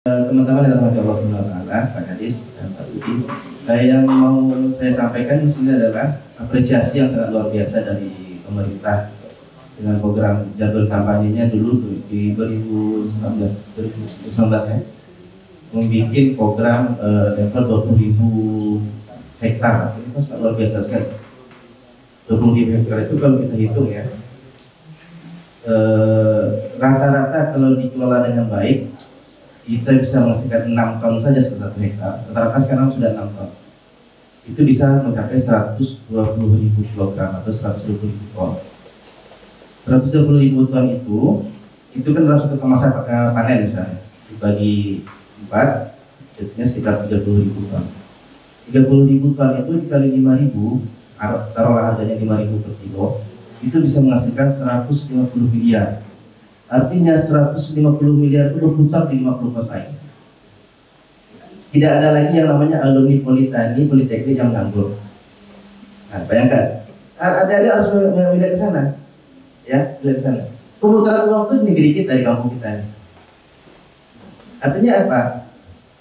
Teman-teman yang dirahmati Allah Subhanahu wa taala, Pak Kadis dan Pak Budi, yang mau saya sampaikan di sini adalah apresiasi yang sangat luar biasa dari pemerintah dengan program jadwal kampanyenya dulu di 2019 ya, membuat program level 20.000 hektar. Ini kan sangat luar biasa sekali. 20.000 hektar itu kalau kita hitung ya, rata-rata kalau dikelola dengan baik kita bisa menghasilkan 6 ton saja satu hektar. Rata-rata sekarang sudah 6 ton. Itu bisa mencapai 120.000 kg atau 120.000 ton. 120.000 ton itu kan dalam satu masa panen misalnya dibagi 4, jadinya sekitar 30.000 ton. 30.000 ton itu dikali 5.000, taruhlah harganya 5.000 per kilo, itu bisa menghasilkan 150 miliar. Artinya 150 miliar itu berputar di 50 kota ini. Tidak ada lagi yang namanya alumni politeknik yang nganggur. Nah, bayangkan, adik-adik harus melihat ke sana, ya, melihat ke sana. Pemutaran uang itu di negeri kita, di kampung kita ini. Artinya apa?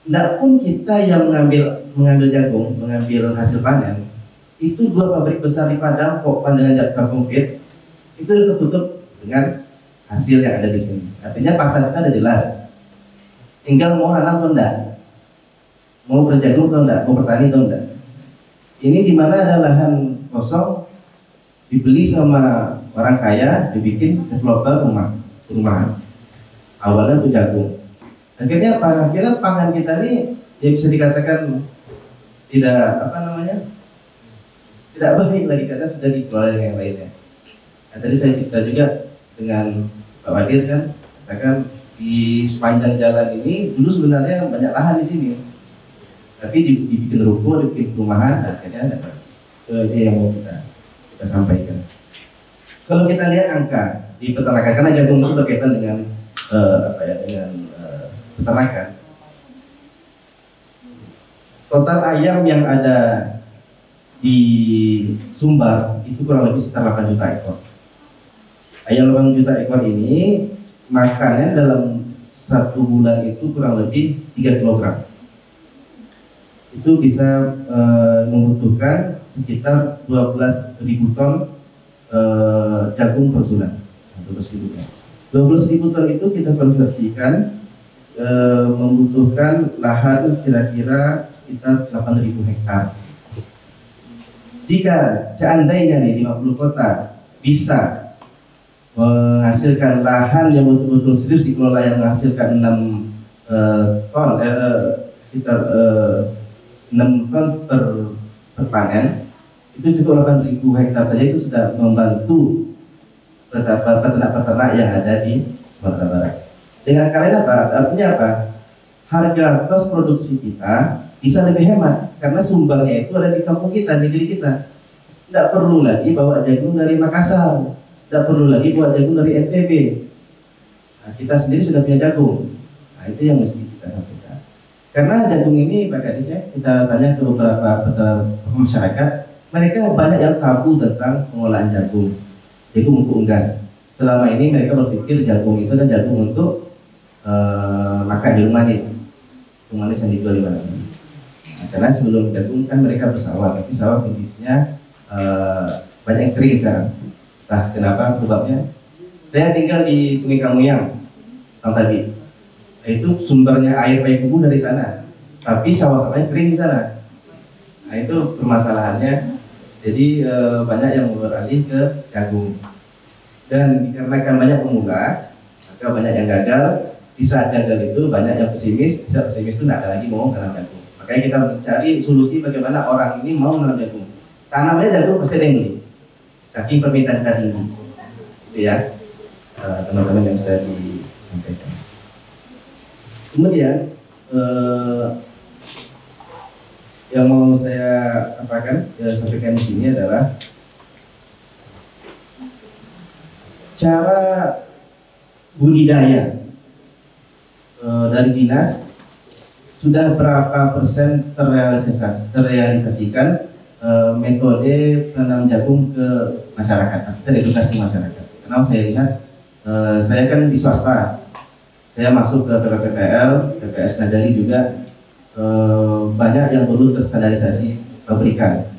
Tidak pun kita yang mengambil jagung, mengambil hasil panen, itu 2 pabrik besar di Padang, Pokpan dengan Kampung Fit, itu sudah tertutup dengan hasil yang ada di sini. Artinya pasar kita ada jelas. Tinggal mau nanam atau enggak, mau berjagung atau enggak, mau bertani atau enggak. Ini dimana ada lahan kosong dibeli sama orang kaya, dibikin developer rumahan. Awalnya untuk jagung. Akhirnya apa? Akhirnya pangan kita ini ya bisa dikatakan tidak tidak baik lagi karena sudah dikelola dengan yang lainnya. Nah, tadi saya cerita juga dengan Pak Wadir kan, katakan di sepanjang jalan ini dulu sebenarnya banyak lahan di sini, tapi dibikin ruko, dibikin perumahan, akhirnya dapat. Ini yang mau kita sampaikan. Kalau kita lihat angka di peternakan, karena jagung itu berkaitan dengan peternakan. Total ayam yang ada di Sumbar itu kurang lebih sekitar 8 juta ekor. Ayam 8 juta ekor ini makannya dalam 1 bulan itu kurang lebih 3 kg. Itu bisa membutuhkan sekitar 12.000 ton jagung per bulan. 12.000 ton. 12.000 ton itu kita konversikan membutuhkan lahan kira-kira sekitar 8.000 hektar. Jika seandainya nih 50 kota bisa menghasilkan lahan yang betul-betul serius dikelola yang menghasilkan 6 ton sekitar 6 ton per panen, itu cukup 8.000 hektar saja itu sudah membantu peternak-peternak yang ada di Sumatera Barat. Dengan kalian apa? Artinya apa? Harga kos produksi kita bisa lebih hemat karena sumbernya itu ada di kampung kita, negeri kita. Tidak perlu lagi bawa jagung dari Makassar, tidak perlu lagi bawa jagung dari NTB. Nah, kita sendiri sudah punya jagung. Nah, itu yang mesti kita sampaikan. Karena jagung ini, Pak Kadis ya, kita tanya ke beberapa masyarakat, mereka banyak yang tabu tentang pengolahan jagung untuk unggas. Selama ini mereka berpikir jagung itu adalah jagung untuk makan jagung manis yang dijual di mana-mana. Nah, karena sebelum jagung kan mereka bersawah, tapi sawah kondisinya banyak yang kering sekarang. Nah, kenapa sebabnya? Saya tinggal di Sungai Kamuyang, tadi. Itu sumbernya air Payakumbuh dari sana, tapi sawah-sawahnya kering di sana. Nah, itu permasalahannya. Jadi banyak yang beralih ke jagung. Dan dikarenakan banyak pemula, maka banyak yang gagal. Di saat gagal itu banyak yang pesimis. Di saat pesimis itu tidak ada lagi mau menanam jagung. Makanya kita mencari solusi bagaimana orang ini mau menanam jagung. Tanamnya jagung pasti ada yang beli, saking permintaan kita tinggi. Itu ya teman-teman yang bisa disampaikan. Kemudian yang mau saya sampaikan di sini adalah cara budidaya dari dinas sudah berapa persen terrealisasikan metode penanam jagung ke masyarakat, kita edukasi masyarakat. Karena saya lihat, saya kan di swasta, Saya masuk ke PPPL, PPS Nagari juga banyak yang perlu terstandarisasi pabrikan.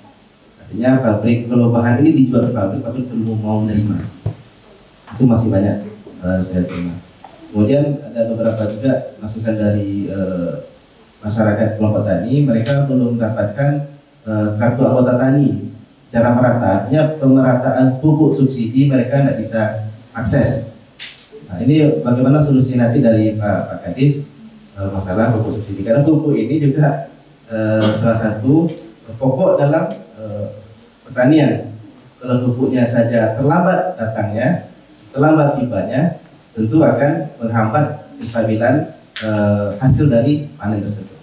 Artinya pabrik, kalau bahan ini dijual ke pabrik, pabrik perlu mau menerima. Itu masih banyak saya terima. Kemudian ada beberapa juga masukan dari masyarakat kelompok tani, mereka belum mendapatkan kartu anggota tani secara merata. Artinya pemerataan pupuk subsidi mereka tidak bisa akses. Nah, ini bagaimana solusi nanti dari Pak Kadis masalah pupuk subsidi, karena pupuk ini juga salah satu pokok dalam pertanian. Kalau pupuknya saja terlambat datangnya, terlambat tibanya, tentu akan menghambat kestabilan hasil dari panen tersebut.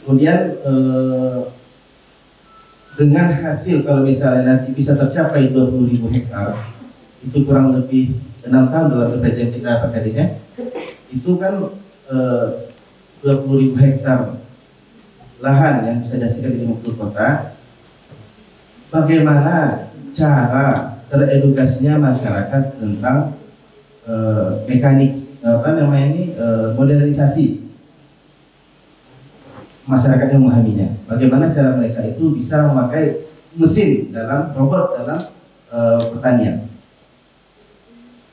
Kemudian dengan hasil kalau misalnya nanti bisa tercapai 20.000 hektar, itu kurang lebih 6 tahun dalam perjanjian kita Pak Kadisnya, itu kan 20.000 hektar lahan yang bisa dihasilkan di 50 kota. Bagaimana cara teredukasinya masyarakat tentang mekanik modernisasi masyarakat yang memahaminya. Bagaimana cara mereka itu bisa memakai mesin dalam robot dalam pertanian.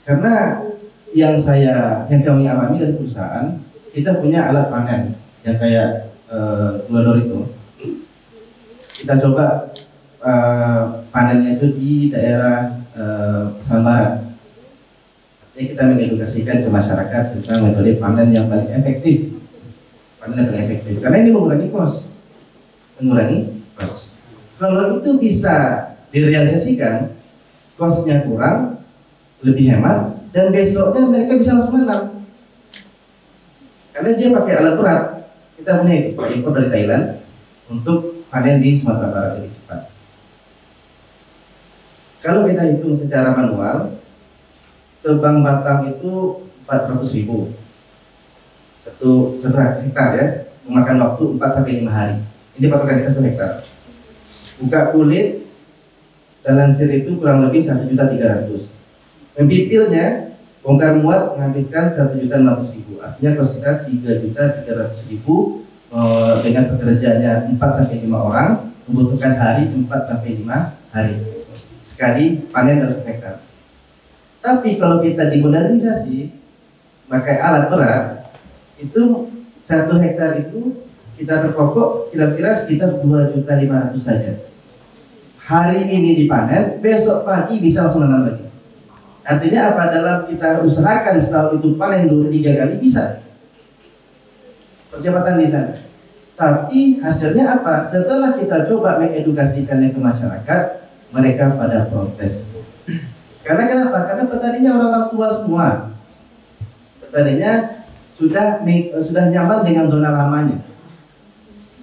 Karena yang kami alami dari perusahaan, kita punya alat panen yang kayak glodor itu. Kita coba panennya itu di daerah Pasaman Barat. Jadi kita mengedukasikan ke masyarakat tentang metode panen yang paling efektif. Panen yang paling efektif. Karena ini mengurangi kos. Kalau itu bisa direalisasikan, kosnya kurang, lebih hemat, dan besoknya mereka bisa langsung menanam. Karena dia pakai alat berat. Kita punya itu, impor dari Thailand untuk panen di Sumatera Barat lebih cepat. Kalau kita hitung secara manual, tebang batang itu 400.000 satu hektar ya, memakan waktu 4-5 hari. Ini patokan kita 1 hektar. Buka kulit dan lansir itu kurang lebih 1.300.000. Mempipilnya, bongkar muat menghabiskan 1.500.000. Artinya kos kita 3.300.000 dengan pekerjanya 4-5 orang, membutuhkan hari 4-5 hari sekali panen dalam hektar. Tapi kalau kita dimodernisasi, pakai alat berat, itu 1 hektar itu kita berpokok kira-kira sekitar 2.500.000 saja. Hari ini dipanen, besok pagi bisa langsung nanam lagi. Artinya apa? Dalam kita usahakan setahun itu panen 2-3 kali bisa. Percepatan di sana. Tapi hasilnya apa? Setelah kita coba mengedukasikannya ke masyarakat, mereka pada protes. Karena kenapa? Karena petaninya orang-orang tua semua. Petaninya sudah nyaman dengan zona lamanya.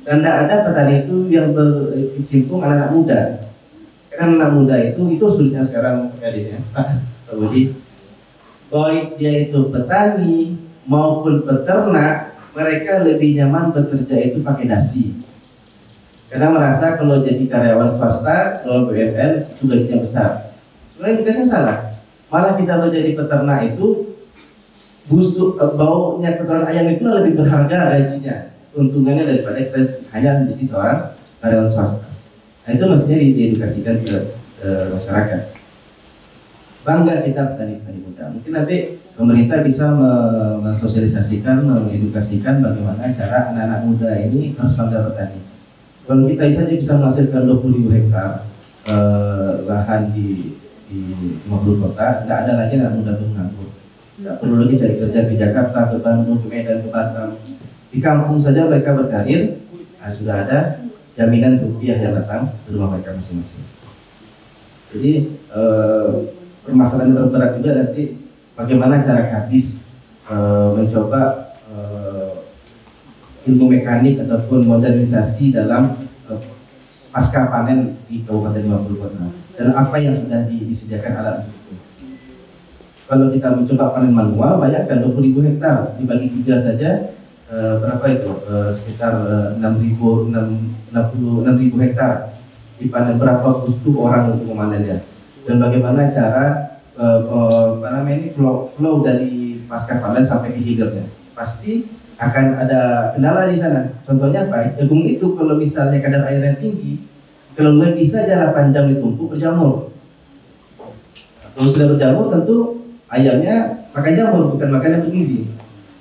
Dan tidak ada petani itu yang berkecimpung anak-anak muda. Karena anak muda itu sulitnya sekarang Kadisnya, Pak Budi. Baik dia itu petani maupun peternak, mereka lebih nyaman bekerja itu pakai dasi. Karena merasa kalau jadi karyawan swasta, kalau BUMN itu gajinya besar. Sebenarnya tugasnya salah. Malah kita menjadi peternak itu busuk, baunya kotoran ayam itu lebih berharga gajinya, untungannya daripada kita hanya menjadi seorang karyawan swasta. Nah, itu mestinya diedukasikan ke masyarakat. Bangga kita petani-petani muda. Mungkin nanti pemerintah bisa mensosialisasikan, mengedukasikan bagaimana cara anak-anak muda ini harus bangga petani. Kalau kita saja bisa menghasilkan 20.000 hektar lahan di 50 kota, tidak ada lagi anak muda itu nganggur. Tidak perlu lagi cari kerja di Jakarta, ke Bandung, ke Medan, ke Batam. Di kampung saja mereka berkarir, sudah ada jaminan rupiah yang datang ke rumah mereka masing-masing. Jadi permasalahan terberat juga nanti bagaimana cara Kadis mencoba ilmu mekanik ataupun modernisasi dalam pasca panen di Kabupaten 50 Kota, dan apa yang sudah disediakan alat untuk itu. Kalau kita mencoba panen manual, bayangkan 20.000 hektar dibagi 3 saja, berapa itu? Sekitar 6.000 hektar. dipanen, berapa butuh orang untuk memanennya, dan bagaimana cara flow dari pasca panen sampai ke hilirnya. Pasti akan ada kendala di sana. Contohnya apa? Jagung itu kalau misalnya kadar airnya tinggi, kalau lebih saja 8 jam ditumpuk berjamur. Kalau sudah berjamur tentu ayamnya makan jamur, bukan makan yang bergizi.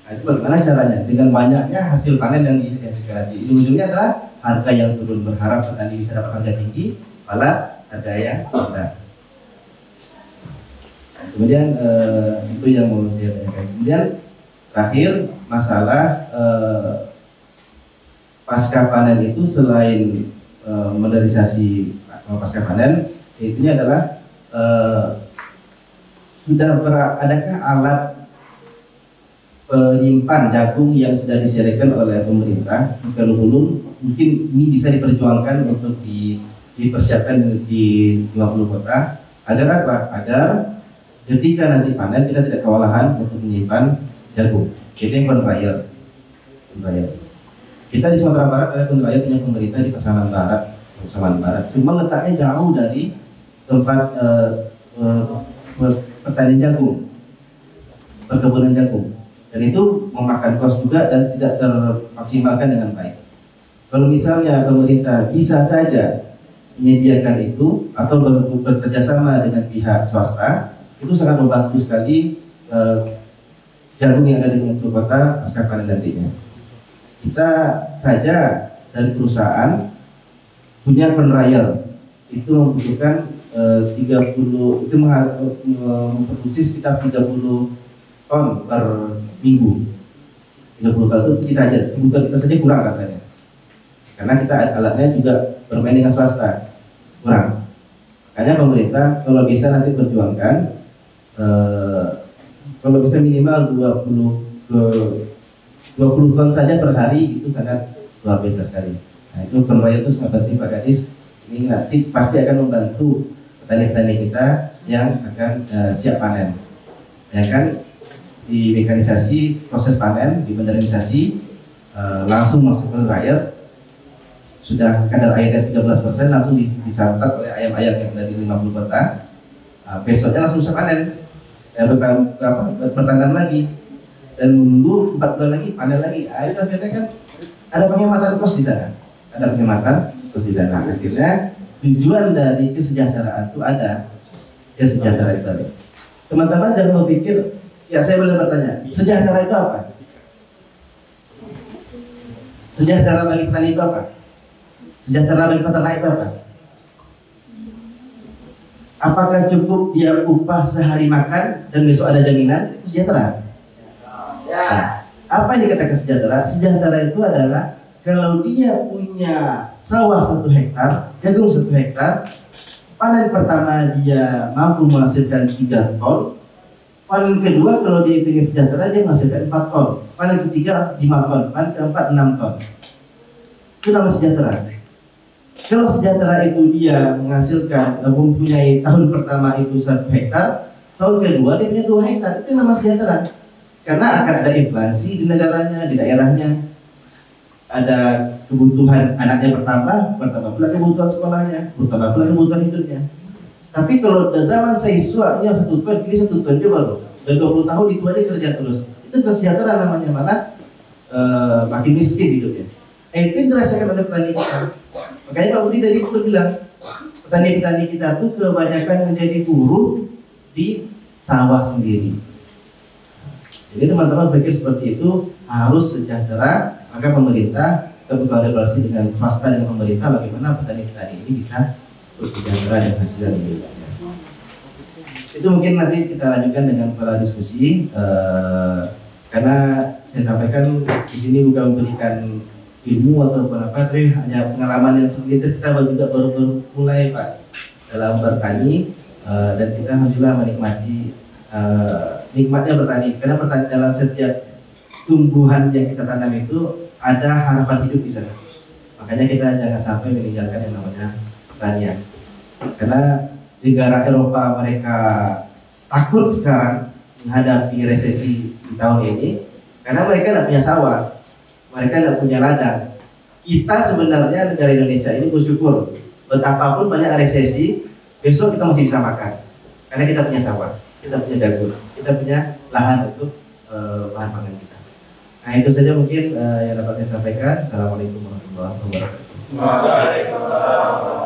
Nah, itu bagaimana caranya? Dengan banyaknya hasil panen yang dihasilkan. Ujungnya adalah harga yang turun. Berharap petani bisa dapat harga tinggi, malah harga yang rendah. Kemudian itu yang mau saya tanyakan. Kemudian terakhir masalah pasca panen itu selain modernisasi pasca panen, itunya adalah adakah alat penyimpan jagung yang sudah disediakan oleh pemerintah? Kalau belum, mungkin ini bisa diperjuangkan untuk dipersiapkan di 50 kota. Agar apa? Agar ketika nanti panen kita tidak kewalahan untuk menyimpan jagung. Itu yang conveyor. Kita di Sumatera Barat ada conveyor punya pemerintah di Pasaman Barat. Cuma letaknya jauh dari tempat pertanian jagung, perkebunan jagung, dan itu memakan kos juga dan tidak termaksimalkan dengan baik. Kalau misalnya pemerintah bisa saja menyediakan itu atau bekerjasama dengan pihak swasta, itu sangat membantu sekali jagung yang ada di kota pasca panen nantinya. Kita saja dari perusahaan punya conveyor itu membutuhkan 30, itu memproduksi sekitar 30 ton per minggu. 30 ton itu kita aja, kebutuhan kita saja kurang rasanya. Karena kita alatnya juga bermain dengan swasta, kurang. Makanya pemerintah kalau bisa nanti perjuangkan, kalau bisa minimal 20 ton saja per hari, itu sangat luar biasa sekali. Nah, itu conveyor itu sangat penting Pak Kadis. Ini nanti pasti akan membantu petani-petani kita yang akan siap panen. Ya kan, di mekanisasi proses panen, di modernisasi, langsung masuk ke conveyor, sudah kadar airnya 13% langsung disantap oleh ayam-ayam yang dari 50 kota. Besoknya langsung bisa panen, bertanam lagi, dan menunggu 4 bulan lagi panen lagi. Itu akhirnya kan ada penghematan kos di sana, Akhirnya tujuan dari kesejahteraan itu ada, kesejahteraan itu ada. Teman-teman jangan berpikir, ya saya boleh bertanya, sejahtera itu apa? Sejahtera bagi petani itu apa? Sejahtera bagi peternak itu apa? Apakah cukup dia upah sehari makan dan besok ada jaminan? Itu sejahtera. Nah, apa yang dikatakan sejahtera? Sejahtera itu adalah kalau dia punya sawah 1 hektar, jagung 1 hektar, panen pertama dia mampu menghasilkan 3 ton, panen kedua kalau dia ingin sejahtera dia menghasilkan 4 ton, panen ketiga 5 ton, panen keempat 6 ton. Itu nama sejahtera. Kalau sejahtera itu dia menghasilkan, mempunyai tahun pertama itu 1 hektar, tahun kedua dia punya 2 hektar, itu nama sejahtera. Karena akan ada inflasi di negaranya, di daerahnya, ada kebutuhan anaknya bertambah pula kebutuhan sekolahnya, bertambah pula kebutuhan hidupnya. Tapi kalau udah zaman siswanya 1 ton, ini 1 ton coba loh, sudah 20 tahun itu aja kerja terus, itu kesejahteraan namanya, malah makin miskin hidupnya. Itu yang dirasakan oleh petani kita. Makanya Pak Budi tadi itu bilang, petani-petani kita tuh kebanyakan menjadi buruh di sawah sendiri. Jadi teman-teman pikir seperti itu, harus sejahtera, maka pemerintah terbuka regulasi dengan swasta dengan pemerintah, bagaimana petani-petani ini bisa bersejahtera dan hasil dari hidupnya. Itu mungkin nanti kita lanjutkan dengan pola diskusi, karena saya sampaikan di sini bukan memberikan ilmu atau apa, tapi hanya pengalaman yang sedikit. Kita juga baru mulai Pak dalam bertani, dan kita alhamdulillah menikmati nikmatnya bertani, karena bertani dalam setiap tumbuhan yang kita tanam itu ada harapan hidup di sana. Makanya kita jangan sampai meninggalkan yang namanya pertanian. Karena negara Eropa mereka takut sekarang menghadapi resesi di tahun ini, karena mereka tidak punya sawah, mereka tidak punya ladang. Kita sebenarnya negara Indonesia ini bersyukur betapapun banyak resesi, besok kita masih bisa makan. Karena kita punya sawah, kita punya dapur, kita punya lahan untuk bahan pangan kita. Nah itu saja mungkin yang dapat saya sampaikan. Assalamualaikum warahmatullahi wabarakatuh. Waalaikumsalam.